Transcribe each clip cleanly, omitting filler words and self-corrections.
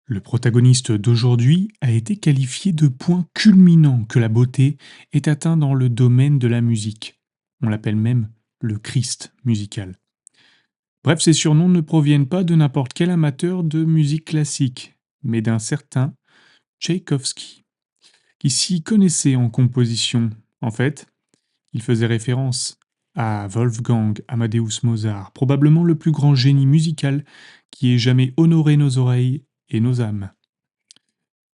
Le protagoniste d'aujourd'hui a été qualifié de point culminant que la beauté est atteinte dans le domaine de la musique. On l'appelle même le Christ musical. Bref, ces surnoms ne proviennent pas de n'importe quel amateur de musique classique, mais d'un certain Tchaïkovski, qui s'y connaissait en composition. En fait, il faisait référence à Wolfgang Amadeus Mozart, probablement le plus grand génie musical qui ait jamais honoré nos oreilles et nos âmes.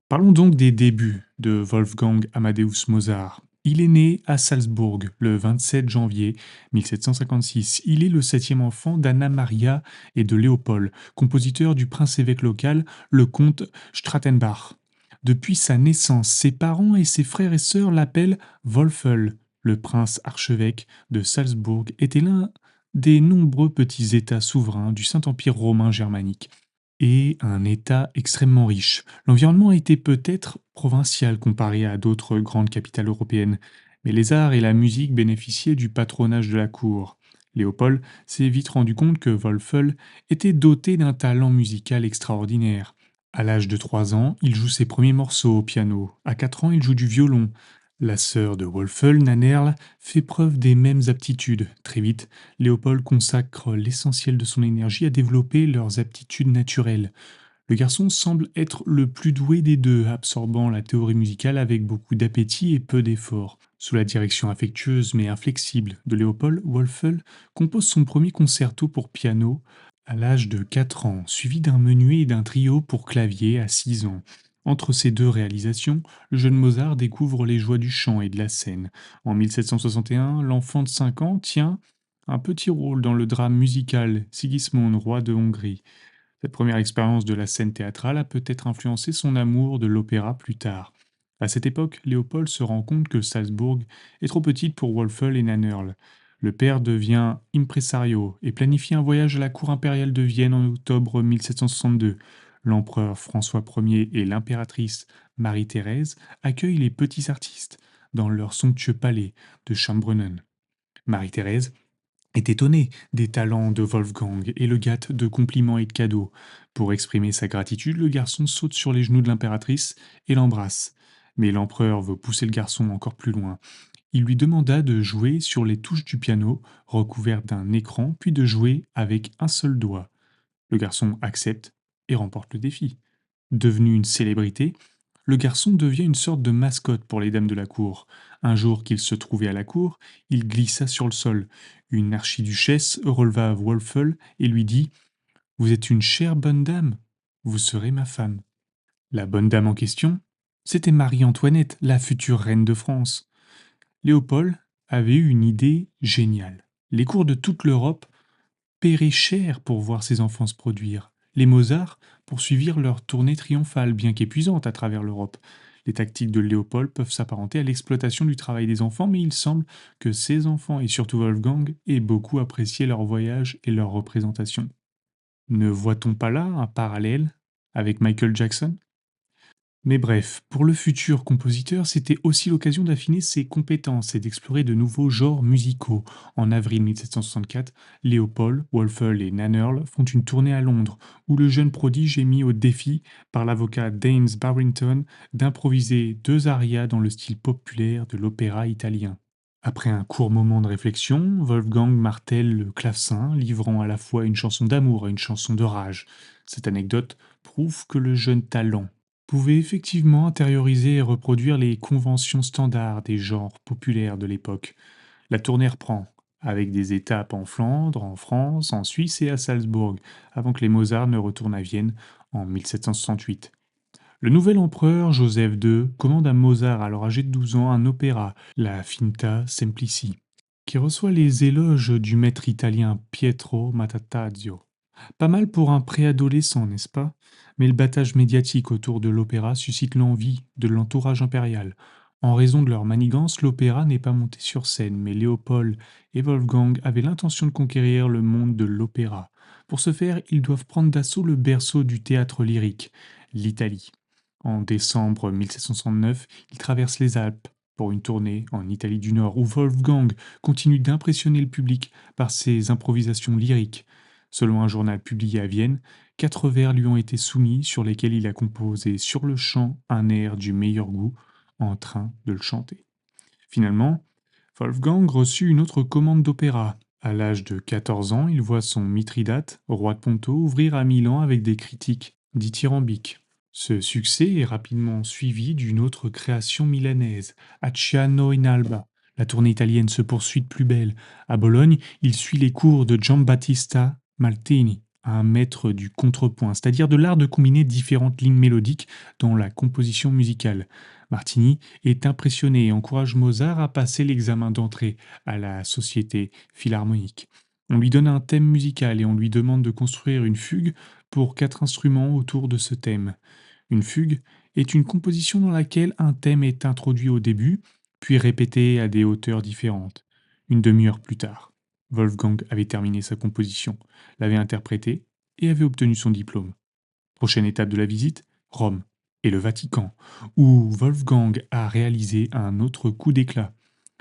Parlons donc des débuts de Wolfgang Amadeus Mozart. Il est né à Salzbourg le 27 janvier 1756. Il est le septième enfant d'Anna Maria et de Léopold, compositeur du prince-évêque local, le comte Strattenbach. Depuis sa naissance, ses parents et ses frères et sœurs l'appellent Wolfel. Le prince archevêque de Salzbourg était l'un des nombreux petits États souverains du Saint-Empire romain germanique et un État extrêmement riche. L'environnement était peut-être provincial comparé à d'autres grandes capitales européennes, mais les arts et la musique bénéficiaient du patronage de la cour. Léopold s'est vite rendu compte que Wolfel était doté d'un talent musical extraordinaire. À l'âge de 3 ans, il joue ses premiers morceaux au piano. À 4 ans, il joue du violon. La sœur de Wolfel, Nannerl, fait preuve des mêmes aptitudes. Très vite, Léopold consacre l'essentiel de son énergie à développer leurs aptitudes naturelles. Le garçon semble être le plus doué des deux, absorbant la théorie musicale avec beaucoup d'appétit et peu d'effort. Sous la direction affectueuse mais inflexible de Léopold, Wolfel compose son premier concerto pour piano à l'âge de 4 ans, suivi d'un menuet et d'un trio pour clavier à 6 ans. Entre ces deux réalisations, le jeune Mozart découvre les joies du chant et de la scène. En 1761, l'enfant de 5 ans tient un petit rôle dans le drame musical Sigismund, roi de Hongrie. Cette première expérience de la scène théâtrale a peut-être influencé son amour de l'opéra plus tard. À cette époque, Léopold se rend compte que Salzbourg est trop petite pour Wolfel et Nannerl. Le père devient impresario et planifie un voyage à la cour impériale de Vienne en octobre 1762. L'empereur François Ier et l'impératrice Marie-Thérèse accueillent les petits artistes dans leur somptueux palais de Schönbrunn. Marie-Thérèse est étonné des talents de Wolfgang et le gâte de compliments et de cadeaux. Pour exprimer sa gratitude, le garçon saute sur les genoux de l'impératrice et l'embrasse. Mais l'empereur veut pousser le garçon encore plus loin. Il lui demanda de jouer sur les touches du piano recouvertes d'un écran, puis de jouer avec un seul doigt. Le garçon accepte et remporte le défi. Devenu une célébrité, le garçon devient une sorte de mascotte pour les dames de la cour. Un jour qu'il se trouvait à la cour, il glissa sur le sol. Une archiduchesse releva Wolfel et lui dit: Vous êtes une chère bonne dame, vous serez ma femme. La bonne dame en question, c'était Marie-Antoinette, la future reine de France. Léopold avait eu une idée géniale. Les cours de toute l'Europe paieraient cher pour voir ses enfants se produire. Les Mozart poursuivirent leur tournée triomphale, bien qu'épuisante à travers l'Europe. Les tactiques de Léopold peuvent s'apparenter à l'exploitation du travail des enfants, mais il semble que ses enfants, et surtout Wolfgang, aient beaucoup apprécié leur voyage et leur représentation. Ne voit-on pas là un parallèle avec Michael Jackson? Mais bref, pour le futur compositeur, c'était aussi l'occasion d'affiner ses compétences et d'explorer de nouveaux genres musicaux. En avril 1764, Léopold, Wolfel et Nannerl font une tournée à Londres, où le jeune prodige est mis au défi par l'avocat Daines Barrington d'improviser 2 arias dans le style populaire de l'opéra italien. Après un court moment de réflexion, Wolfgang martèle le clavecin, livrant à la fois une chanson d'amour et une chanson de rage. Cette anecdote prouve que le jeune talent pouvait effectivement intérioriser et reproduire les conventions standards des genres populaires de l'époque. La tournée reprend, avec des étapes en Flandre, en France, en Suisse et à Salzbourg, avant que les Mozart ne retournent à Vienne en 1768. Le nouvel empereur Joseph II commande à Mozart, alors âgé de 12 ans, un opéra, la Finta Semplici, qui reçoit les éloges du maître italien Pietro Matatazzo. Pas mal pour un préadolescent, n'est-ce pas? Mais le battage médiatique autour de l'opéra suscite l'envie de l'entourage impérial. En raison de leur manigance, l'opéra n'est pas monté sur scène, mais Léopold et Wolfgang avaient l'intention de conquérir le monde de l'opéra. Pour ce faire, ils doivent prendre d'assaut le berceau du théâtre lyrique, l'Italie. En décembre 1769, ils traversent les Alpes pour une tournée en Italie du Nord, où Wolfgang continue d'impressionner le public par ses improvisations lyriques. Selon un journal publié à Vienne, 4 vers lui ont été soumis sur lesquels il a composé sur le champ un air du meilleur goût en train de le chanter. Finalement, Wolfgang reçut une autre commande d'opéra. À l'âge de 14 ans, il voit son Mithridate, roi de Ponto, ouvrir à Milan avec des critiques dithyrambiques. Ce succès est rapidement suivi d'une autre création milanaise, Acciano in Alba. La tournée italienne se poursuit de plus belle. À Bologne, il suit les cours de Giambattista Malteni, un maître du contrepoint, c'est-à-dire de l'art de combiner différentes lignes mélodiques dans la composition musicale. Martini est impressionné et encourage Mozart à passer l'examen d'entrée à la Société philharmonique. On lui donne un thème musical et on lui demande de construire une fugue pour 4 instruments autour de ce thème. Une fugue est une composition dans laquelle un thème est introduit au début, puis répété à des hauteurs différentes. Une demi-heure plus tard, Wolfgang avait terminé sa composition, l'avait interprétée et avait obtenu son diplôme. Prochaine étape de la visite, Rome et le Vatican, où Wolfgang a réalisé un autre coup d'éclat.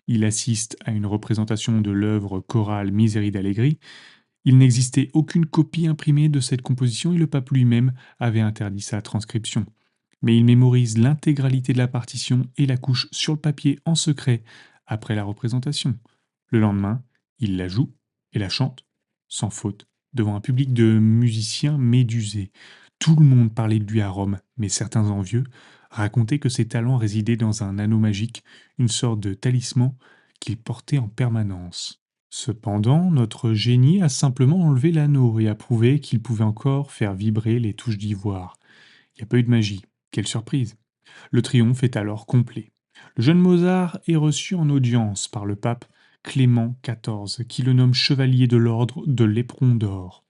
Il assiste à une représentation de l'œuvre chorale Misery d'Allegri. Il n'existait aucune copie imprimée de cette composition et le pape lui-même avait interdit sa transcription. Mais il mémorise l'intégralité de la partition et la couche sur le papier en secret après la représentation. Le lendemain, il la joue et la chante, sans faute, devant un public de musiciens médusés. Tout le monde parlait de lui à Rome, mais certains envieux racontaient que ses talents résidaient dans un anneau magique, une sorte de talisman qu'il portait en permanence. Cependant, notre génie a simplement enlevé l'anneau et a prouvé qu'il pouvait encore faire vibrer les touches d'ivoire. Il n'y a pas eu de magie. Quelle surprise! Le triomphe est alors complet. Le jeune Mozart est reçu en audience par le pape Clément XIV, qui le nomme chevalier de l'ordre de l'Éperon d'or.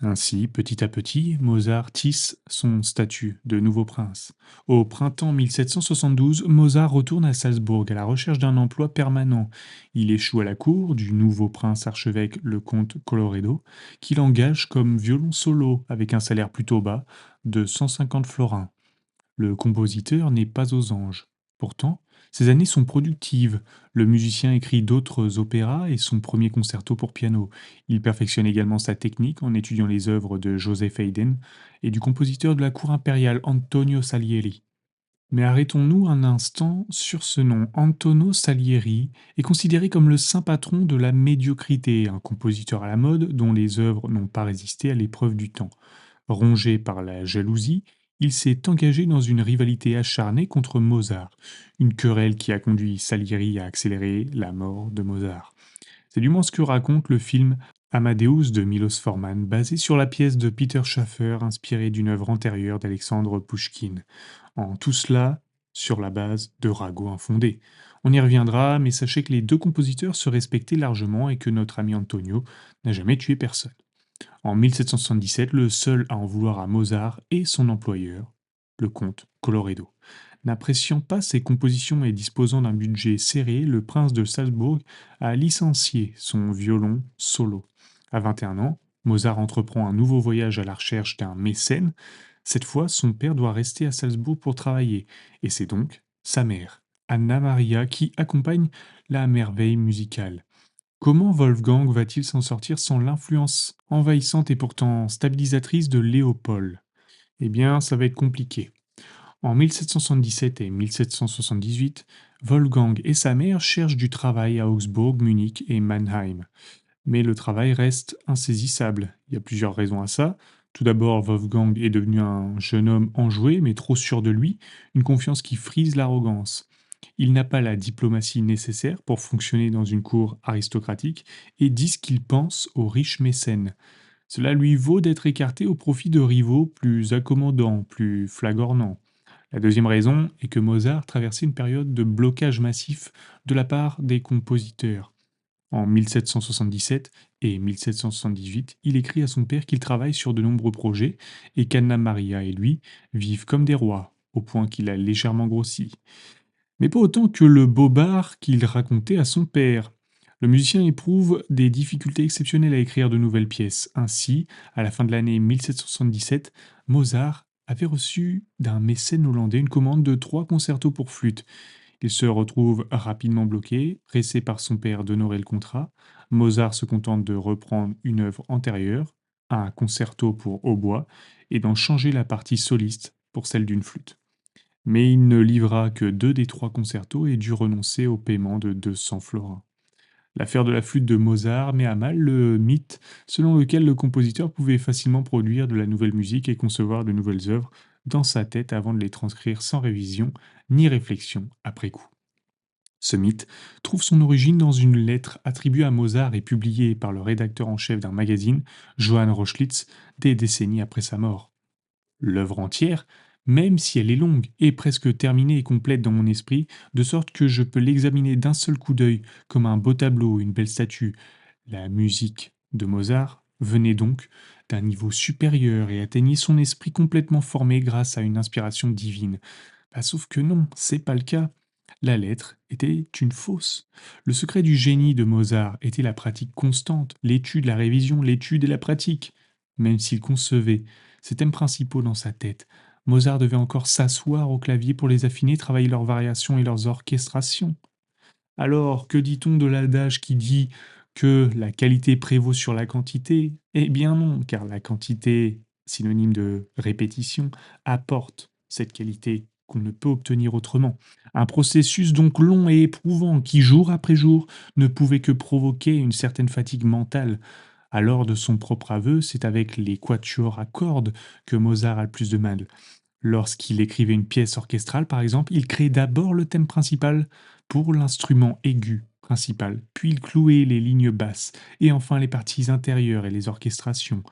Ainsi, petit à petit, Mozart tisse son statut de nouveau prince. Au printemps 1772, Mozart retourne à Salzbourg à la recherche d'un emploi permanent. Il échoue à la cour du nouveau prince archevêque, le comte Colloredo, qui l'engage comme violon solo avec un salaire plutôt bas de 150 florins. Le compositeur n'est pas aux anges. Pourtant, ces années sont productives. Le musicien écrit d'autres opéras et son premier concerto pour piano. Il perfectionne également sa technique en étudiant les œuvres de Joseph Haydn et du compositeur de la cour impériale Antonio Salieri. Mais arrêtons-nous un instant sur ce nom. Antonio Salieri est considéré comme le saint patron de la médiocrité, un compositeur à la mode dont les œuvres n'ont pas résisté à l'épreuve du temps. Rongé par la jalousie, il s'est engagé dans une rivalité acharnée contre Mozart, une querelle qui a conduit Salieri à accélérer la mort de Mozart. C'est du moins ce que raconte le film Amadeus de Milos Forman, basé sur la pièce de Peter Schaffer inspirée d'une œuvre antérieure d'Alexandre Pouchkine. En tout cela sur la base de ragots infondés. On y reviendra, mais sachez que les deux compositeurs se respectaient largement et que notre ami Antonio n'a jamais tué personne. En 1777, le seul à en vouloir à Mozart est son employeur, le comte Colloredo. N'appréciant pas ses compositions et disposant d'un budget serré, le prince de Salzbourg a licencié son violon solo. À 21 ans, Mozart entreprend un nouveau voyage à la recherche d'un mécène. Cette fois, son père doit rester à Salzbourg pour travailler, et c'est donc sa mère, Anna Maria, qui accompagne la merveille musicale. Comment Wolfgang va-t-il s'en sortir sans l'influence envahissante et pourtant stabilisatrice de Léopold? Eh bien, ça va être compliqué. En 1777 et 1778, Wolfgang et sa mère cherchent du travail à Augsbourg, Munich et Mannheim. Mais le travail reste insaisissable. Il y a plusieurs raisons à ça. Tout d'abord, Wolfgang est devenu un jeune homme enjoué, mais trop sûr de lui, une confiance qui frise l'arrogance. Il n'a pas la diplomatie nécessaire pour fonctionner dans une cour aristocratique et dit ce qu'il pense aux riches mécènes. Cela lui vaut d'être écarté au profit de rivaux plus accommodants, plus flagornants. La deuxième raison est que Mozart traversait une période de blocage massif de la part des compositeurs. En 1777 et 1778, il écrit à son père qu'il travaille sur de nombreux projets et qu'Anna Maria et lui vivent comme des rois, au point qu'il a légèrement grossi. Mais pas autant que le bobard qu'il racontait à son père. Le musicien éprouve des difficultés exceptionnelles à écrire de nouvelles pièces. Ainsi, à la fin de l'année 1777, Mozart avait reçu d'un mécène hollandais une commande de 3 concertos pour flûte. Il se retrouve rapidement bloqué, pressé par son père d'honorer le contrat. Mozart se contente de reprendre une œuvre antérieure, un concerto pour hautbois et d'en changer la partie soliste pour celle d'une flûte. Mais il ne livra que deux des trois concertos et dut renoncer au paiement de 200 florins. L'affaire de la flûte de Mozart met à mal le mythe selon lequel le compositeur pouvait facilement produire de la nouvelle musique et concevoir de nouvelles œuvres dans sa tête avant de les transcrire sans révision ni réflexion après coup. Ce mythe trouve son origine dans une lettre attribuée à Mozart et publiée par le rédacteur en chef d'un magazine, Johann Rochlitz, des décennies après sa mort. L'œuvre entière, même si elle est longue, est presque terminée et complète dans mon esprit, de sorte que je peux l'examiner d'un seul coup d'œil comme un beau tableau, une belle statue. La musique de Mozart venait donc d'un niveau supérieur et atteignait son esprit complètement formé grâce à une inspiration divine. Bah, sauf que non, c'est pas le cas. La lettre était une fausse. Le secret du génie de Mozart était la pratique constante, l'étude, la révision, l'étude et la pratique. Même s'il concevait ses thèmes principaux dans sa tête, Mozart devait encore s'asseoir au clavier pour les affiner, travailler leurs variations et leurs orchestrations. Alors, que dit-on de l'adage qui dit que la qualité prévaut sur la quantité? Eh bien non, car la quantité, synonyme de répétition, apporte cette qualité qu'on ne peut obtenir autrement. Un processus donc long et éprouvant qui, jour après jour, ne pouvait que provoquer une certaine fatigue mentale. Alors, de son propre aveu, c'est avec les quatuors à cordes que Mozart a le plus de mal. Lorsqu'il écrivait une pièce orchestrale, par exemple, il créait d'abord le thème principal pour l'instrument aigu principal, puis il clouait les lignes basses, et enfin les parties intérieures et les orchestrations.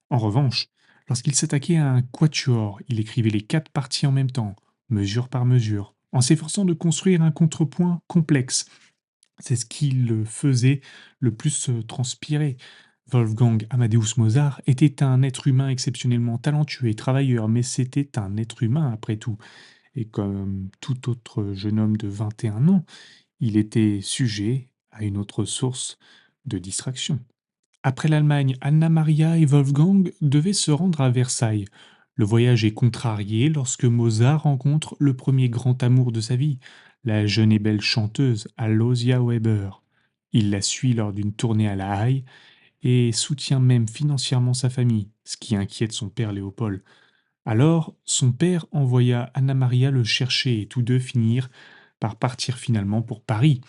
En revanche, lorsqu'il s'attaquait à un quatuor, il écrivait les quatre parties en même temps, mesure par mesure, en s'efforçant de construire un contrepoint complexe. C'est ce qui le faisait le plus transpirer. Wolfgang Amadeus Mozart était un être humain exceptionnellement talentueux et travailleur, mais c'était un être humain après tout. Et comme tout autre jeune homme de 21 ans, il était sujet à une autre source de distraction. Après l'Allemagne, Anna Maria et Wolfgang devaient se rendre à Versailles. Le voyage est contrarié lorsque Mozart rencontre le premier grand amour de sa vie, la jeune et belle chanteuse Aloysia Weber. Il la suit lors d'une tournée à La Haye et soutient même financièrement sa famille, ce qui inquiète son père Léopold. Alors, son père envoya Anna Maria le chercher et tous deux finirent par partir finalement pour Paris.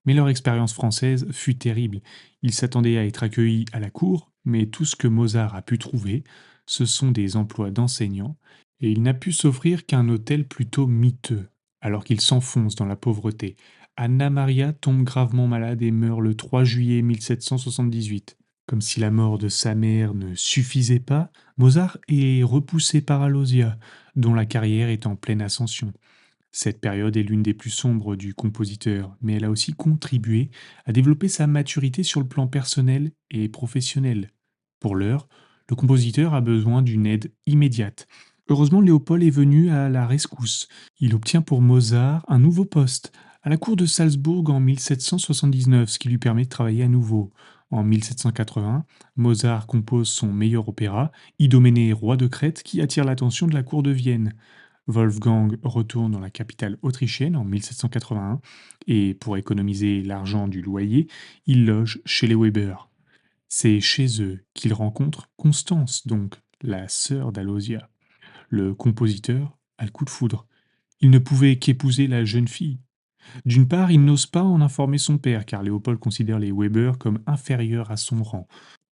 Mais leur expérience française fut terrible. Ils s'attendaient à être accueillis à la cour, mais tout ce que Mozart a pu trouver, ce sont des emplois d'enseignants, et il n'a pu s'offrir qu'un hôtel plutôt miteux, alors qu'il s'enfonce dans la pauvreté. Anna Maria tombe gravement malade et meurt le 3 juillet 1778. Comme si la mort de sa mère ne suffisait pas, Mozart est repoussé par Alosia, dont la carrière est en pleine ascension. Cette période est l'une des plus sombres du compositeur, mais elle a aussi contribué à développer sa maturité sur le plan personnel et professionnel. Pour l'heure, le compositeur a besoin d'une aide immédiate. Heureusement, Léopold est venu à la rescousse. Il obtient pour Mozart un nouveau poste à la cour de Salzbourg en 1779, ce qui lui permet de travailler à nouveau. En 1780, Mozart compose son meilleur opéra, Idoménée, roi de Crète, qui attire l'attention de la cour de Vienne. Wolfgang retourne dans la capitale autrichienne en 1781 et pour économiser l'argent du loyer, il loge chez les Weber. C'est chez eux qu'il rencontre Constance, donc la sœur d'Alosia. Le compositeur a le coup de foudre. Il ne pouvait qu'épouser la jeune fille. D'une part, il n'ose pas en informer son père, car Léopold considère les Weber comme inférieurs à son rang.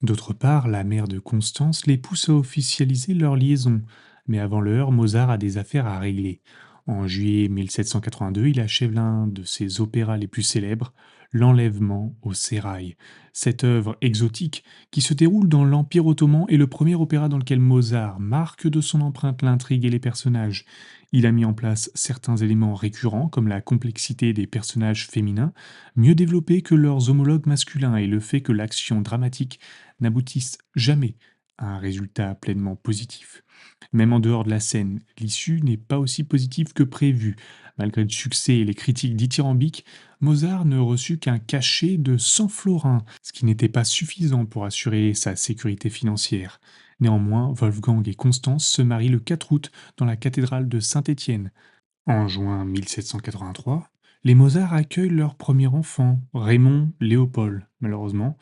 D'autre part, la mère de Constance les pousse à officialiser leur liaison. Mais avant l'heure, Mozart a des affaires à régler. En juillet 1782, il achève l'un de ses opéras les plus célèbres, L'Enlèvement au sérail. Cette œuvre exotique, qui se déroule dans l'Empire ottoman, est le premier opéra dans lequel Mozart marque de son empreinte l'intrigue et les personnages. Il a mis en place certains éléments récurrents, comme la complexité des personnages féminins, mieux développés que leurs homologues masculins, et le fait que l'action dramatique n'aboutissent jamais à un résultat pleinement positif. Même en dehors de la scène, l'issue n'est pas aussi positive que prévu. Malgré le succès et les critiques dithyrambiques, Mozart ne reçut qu'un cachet de 100 florins, ce qui n'était pas suffisant pour assurer sa sécurité financière. Néanmoins, Wolfgang et Constance se marient le 4 août dans la cathédrale de Saint-Étienne. En juin 1783, les Mozart accueillent leur premier enfant, Raymond Léopold. Malheureusement,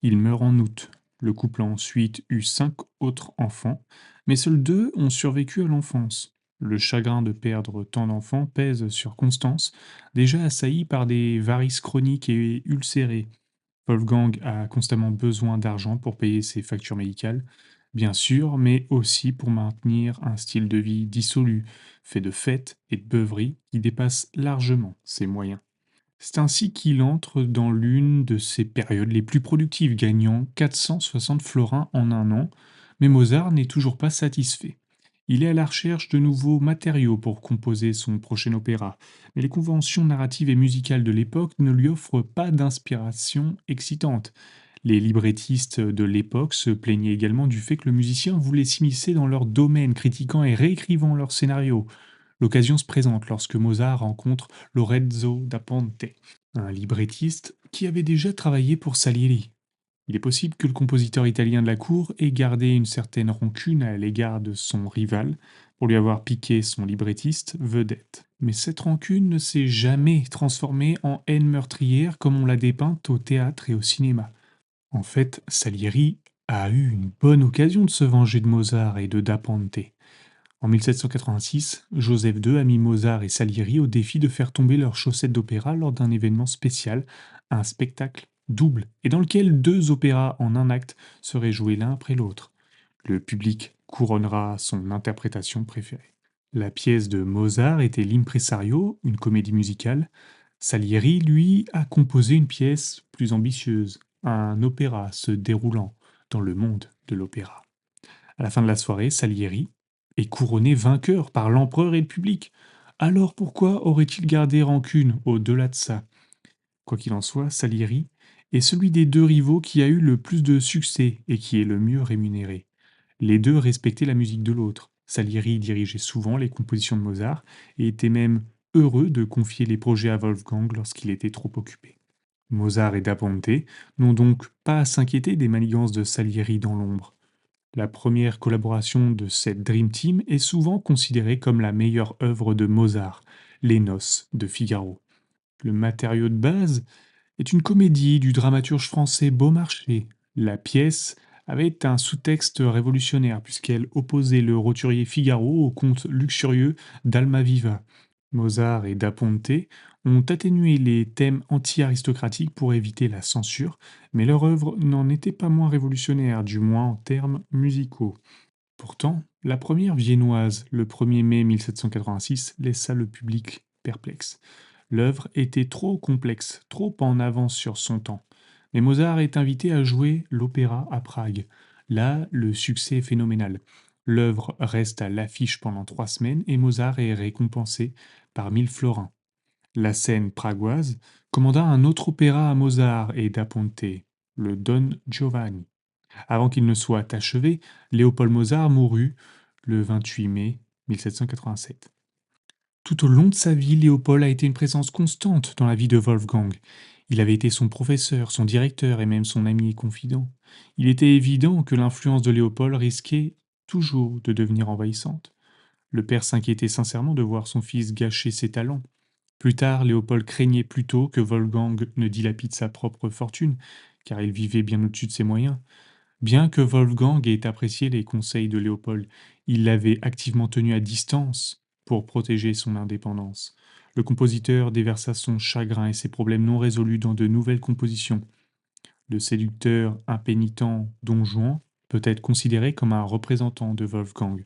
il meurt en août. Le couple a ensuite eu 5 autres enfants, mais seuls 2 ont survécu à l'enfance. Le chagrin de perdre tant d'enfants pèse sur Constance, déjà assaillie par des varices chroniques et ulcérée. Wolfgang a constamment besoin d'argent pour payer ses factures médicales, bien sûr, mais aussi pour maintenir un style de vie dissolu, fait de fêtes et de beuveries qui dépasse largement ses moyens. C'est ainsi qu'il entre dans l'une de ses périodes les plus productives, gagnant 460 florins en un an, mais Mozart n'est toujours pas satisfait. Il est à la recherche de nouveaux matériaux pour composer son prochain opéra, mais les conventions narratives et musicales de l'époque ne lui offrent pas d'inspiration excitante. Les librettistes de l'époque se plaignaient également du fait que le musicien voulait s'immiscer dans leur domaine, critiquant et réécrivant leurs scénarios. L'occasion se présente lorsque Mozart rencontre Lorenzo da Ponte, un librettiste qui avait déjà travaillé pour Salieri. Il est possible que le compositeur italien de la cour ait gardé une certaine rancune à l'égard de son rival pour lui avoir piqué son librettiste vedette. Mais cette rancune ne s'est jamais transformée en haine meurtrière comme on l'a dépeinte au théâtre et au cinéma. En fait, Salieri a eu une bonne occasion de se venger de Mozart et de Da Ponte. En 1786, Joseph II a mis Mozart et Salieri au défi de faire tomber leurs chaussettes d'opéra lors d'un événement spécial, un spectacle double, et dans lequel 2 opéras en un acte seraient joués l'un après l'autre. Le public couronnera son interprétation préférée. La pièce de Mozart était l'Impresario, une comédie musicale. Salieri, lui, a composé une pièce plus ambitieuse, un opéra se déroulant dans le monde de l'opéra. À la fin de la soirée, Salieri est couronné vainqueur par l'empereur et le public. Alors pourquoi aurait-il gardé rancune au-delà de ça? Quoi qu'il en soit, Salieri est celui des 2 rivaux qui a eu le plus de succès et qui est le mieux rémunéré. Les 2 respectaient la musique de l'autre. Salieri dirigeait souvent les compositions de Mozart et était même heureux de confier les projets à Wolfgang lorsqu'il était trop occupé. Mozart et Da Ponte n'ont donc pas à s'inquiéter des manigances de Salieri dans l'ombre. La première collaboration de cette Dream Team est souvent considérée comme la meilleure œuvre de Mozart, Les Noces de Figaro. Le matériau de base est une comédie du dramaturge français Beaumarchais. La pièce avait un sous-texte révolutionnaire puisqu'elle opposait le roturier Figaro au conte luxurieux d'Almaviva. Mozart et Da Ponte ont atténué les thèmes anti-aristocratiques pour éviter la censure, mais leur œuvre n'en était pas moins révolutionnaire, du moins en termes musicaux. Pourtant, la première viennoise, le 1er mai 1786, laissa le public perplexe. L'œuvre était trop complexe, trop en avance sur son temps. Mais Mozart est invité à jouer l'opéra à Prague. Là, le succès est phénoménal. L'œuvre reste à l'affiche pendant 3 semaines et Mozart est récompensé par 1 000 florins. La scène pragoise commanda un autre opéra à Mozart et Da Ponte, le Don Giovanni. Avant qu'il ne soit achevé, Léopold Mozart mourut le 28 mai 1787. Tout au long de sa vie, Léopold a été une présence constante dans la vie de Wolfgang. Il avait été son professeur, son directeur et même son ami et confident. Il était évident que l'influence de Léopold risquait toujours de devenir envahissante. Le père s'inquiétait sincèrement de voir son fils gâcher ses talents. Plus tard, Léopold craignait plutôt que Wolfgang ne dilapide sa propre fortune, car il vivait bien au-dessus de ses moyens. Bien que Wolfgang ait apprécié les conseils de Léopold, il l'avait activement tenu à distance pour protéger son indépendance. Le compositeur déversa son chagrin et ses problèmes non résolus dans de nouvelles compositions. Le séducteur impénitent Don Juan peut être considéré comme un représentant de Wolfgang.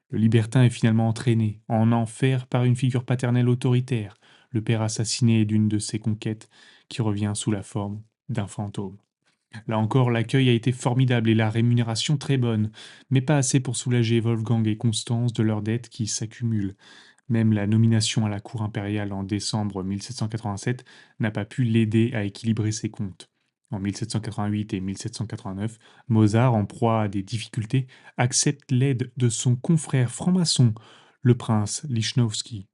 Le libertin est finalement entraîné en enfer par une figure paternelle autoritaire, le père assassiné d'une de ses conquêtes, qui revient sous la forme d'un fantôme. Là encore, l'accueil a été formidable et la rémunération très bonne, mais pas assez pour soulager Wolfgang et Constance de leurs dettes qui s'accumulent. Même la nomination à la cour impériale en décembre 1787 n'a pas pu l'aider à équilibrer ses comptes. En 1788 et 1789, Mozart, en proie à des difficultés, accepte l'aide de son confrère franc-maçon, le prince Lichnowsky.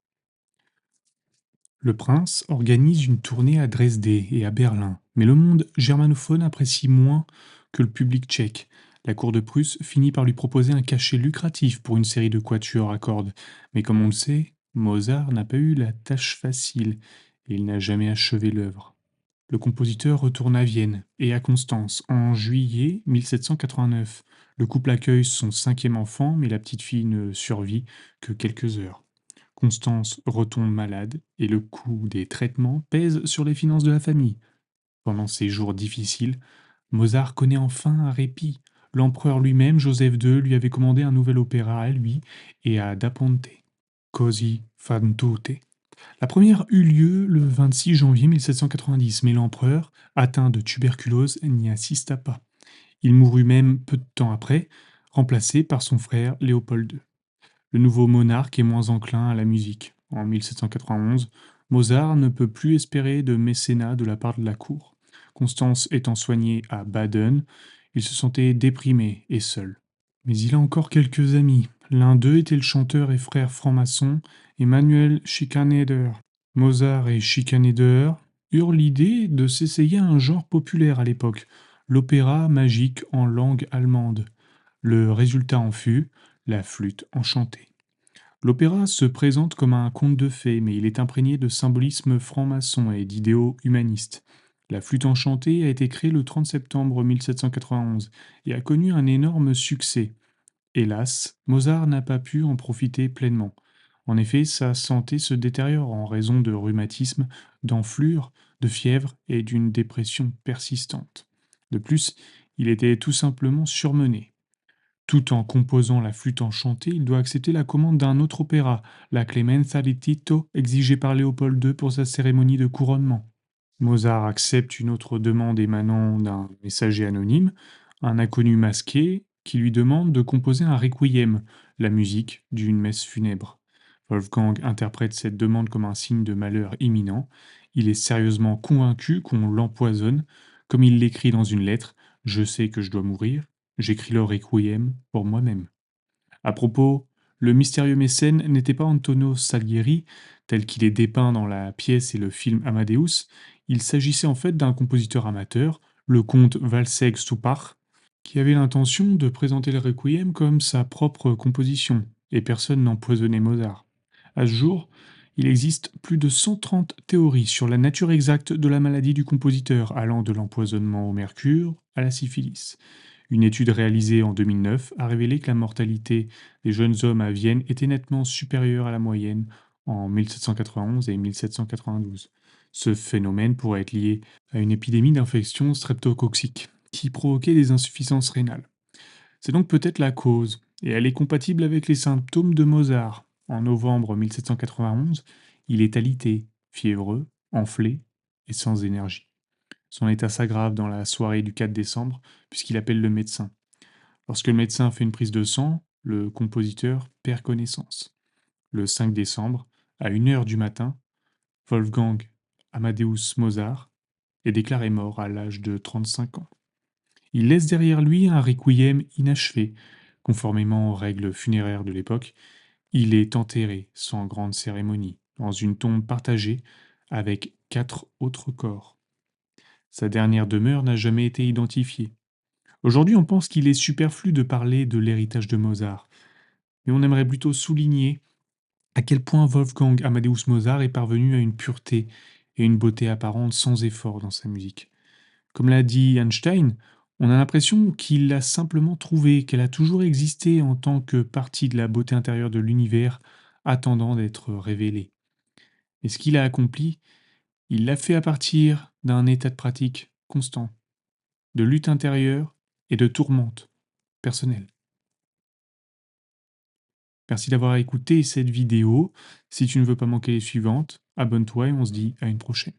Le prince organise une tournée à Dresde et à Berlin, mais le monde germanophone apprécie moins que le public tchèque. La cour de Prusse finit par lui proposer un cachet lucratif pour une série de quatuors à cordes, mais comme on le sait, Mozart n'a pas eu la tâche facile et il n'a jamais achevé l'œuvre. Le compositeur retourne à Vienne et à Constance en juillet 1789. Le couple accueille son cinquième enfant, mais la petite fille ne survit que quelques heures. Constance retombe malade et le coût des traitements pèse sur les finances de la famille. Pendant ces jours difficiles, Mozart connaît enfin un répit. L'empereur lui-même, Joseph II, lui avait commandé un nouvel opéra à lui et à Da Ponte, Così fan tutte. La première eut lieu le 26 janvier 1790, mais l'empereur, atteint de tuberculose, n'y assista pas. Il mourut même peu de temps après, remplacé par son frère Léopold II. Le nouveau monarque est moins enclin à la musique. En 1791, Mozart ne peut plus espérer de mécénat de la part de la cour. Constance étant soignée à Baden, il se sentait déprimé et seul. Mais il a encore quelques amis. L'un d'eux était le chanteur et frère franc-maçon Emmanuel Schikaneder. Mozart et Schikaneder eurent l'idée de s'essayer à un genre populaire à l'époque, l'opéra magique en langue allemande. Le résultat en fut la flûte enchantée. L'opéra se présente comme un conte de fées, mais il est imprégné de symbolisme franc-maçon et d'idéaux humanistes. La flûte enchantée a été créée le 30 septembre 1791 et a connu un énorme succès. Hélas, Mozart n'a pas pu en profiter pleinement. En effet, sa santé se détériore en raison de rhumatisme, d'enflure, de fièvre et d'une dépression persistante. De plus, il était tout simplement surmené. Tout en composant la flûte enchantée, il doit accepter la commande d'un autre opéra, la Clemenza di Tito, exigée par Léopold II pour sa cérémonie de couronnement. Mozart accepte une autre demande émanant d'un messager anonyme, un inconnu masqué, qui lui demande de composer un requiem, la musique d'une messe funèbre. Wolfgang interprète cette demande comme un signe de malheur imminent. Il est sérieusement convaincu qu'on l'empoisonne, comme il l'écrit dans une lettre: Je sais que je dois mourir, j'écris le requiem pour moi-même. À propos, le mystérieux mécène n'était pas Antonio Salieri, tel qu'il est dépeint dans la pièce et le film Amadeus. Il s'agissait en fait d'un compositeur amateur, le comte Walsegg Stupach, qui avait l'intention de présenter le requiem comme sa propre composition, et personne n'empoisonnait Mozart. À ce jour, il existe plus de 130 théories sur la nature exacte de la maladie du compositeur, allant de l'empoisonnement au mercure à la syphilis. Une étude réalisée en 2009 a révélé que la mortalité des jeunes hommes à Vienne était nettement supérieure à la moyenne en 1791 et 1792. Ce phénomène pourrait être lié à une épidémie d'infection streptococcique qui provoquait des insuffisances rénales. C'est donc peut-être la cause, et elle est compatible avec les symptômes de Mozart. En novembre 1791, il est alité, fiévreux, enflé et sans énergie. Son état s'aggrave dans la soirée du 4 décembre, puisqu'il appelle le médecin. Lorsque le médecin fait une prise de sang, le compositeur perd connaissance. Le 5 décembre, à 1 heure du matin, Wolfgang Amadeus Mozart est déclaré mort à l'âge de 35 ans. Il laisse derrière lui un requiem inachevé. Conformément aux règles funéraires de l'époque, il est enterré sans grande cérémonie, dans une tombe partagée avec 4 autres corps. Sa dernière demeure n'a jamais été identifiée. Aujourd'hui, on pense qu'il est superflu de parler de l'héritage de Mozart, mais on aimerait plutôt souligner à quel point Wolfgang Amadeus Mozart est parvenu à une pureté et une beauté apparente sans effort dans sa musique. Comme l'a dit Einstein, on a l'impression qu'il l'a simplement trouvée, qu'elle a toujours existé en tant que partie de la beauté intérieure de l'univers, attendant d'être révélée. Et ce qu'il a accompli, il l'a fait à partir d'un état de pratique constant, de lutte intérieure et de tourmente personnelle. Merci d'avoir écouté cette vidéo. Si tu ne veux pas manquer les suivantes, abonne-toi et on se dit à une prochaine.